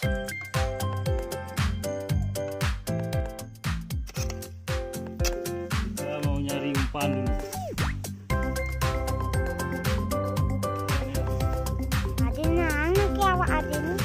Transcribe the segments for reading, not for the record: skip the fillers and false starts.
Kita mau nyari umpan dulu. Ada nana kayak awak ada nih.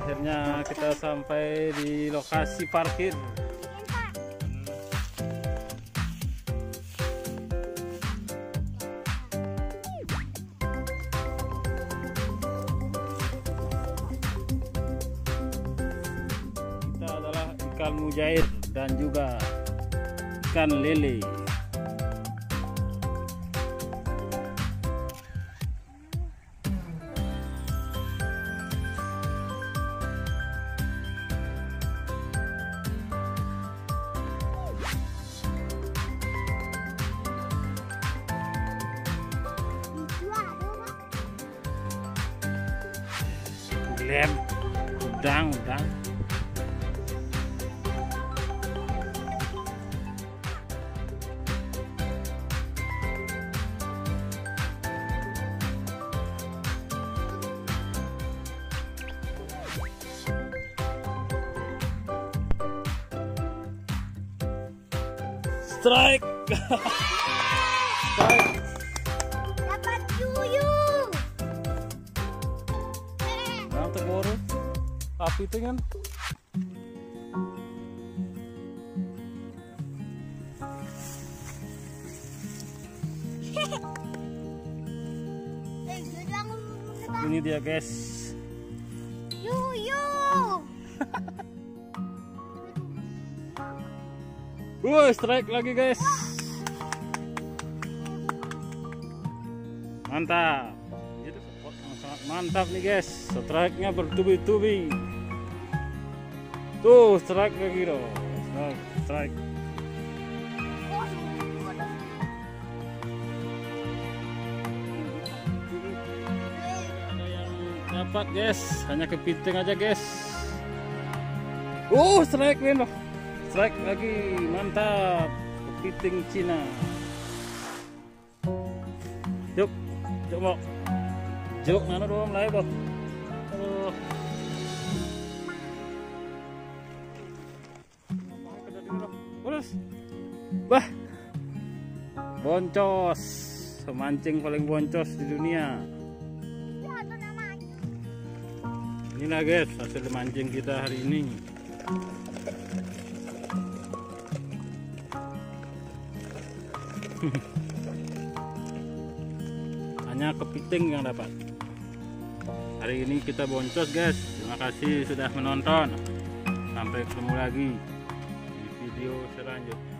Akhirnya kita sampai di lokasi parkir. Kita adalah ikan mujair dan juga ikan lele. Lem, udang. Strike. Strike. Dapat tuyul. Nah, terburu. Api itu kan. Ini dia guys. Yuyu. Strike lagi guys. Mantap. Itu spot yang sangat mantap nih guys. Strike-nya bertubi-tubi. Tuh, strike lagi loh. Strike. Ada yang dapat guys, hanya kepiting aja guys. Strike men loh. Strike lagi, mantap. Kepiting Cina. Yuk, mau. Yuk, mana dong live boh. Aduh. Terus. Bah. Boncos. Pemancing paling boncos di dunia. Inilah guys hasil mancing kita hari ini. Hanya kepiting yang dapat. Hari ini kita boncos guys. Terima kasih sudah menonton. Sampai ketemu lagi di video selanjutnya.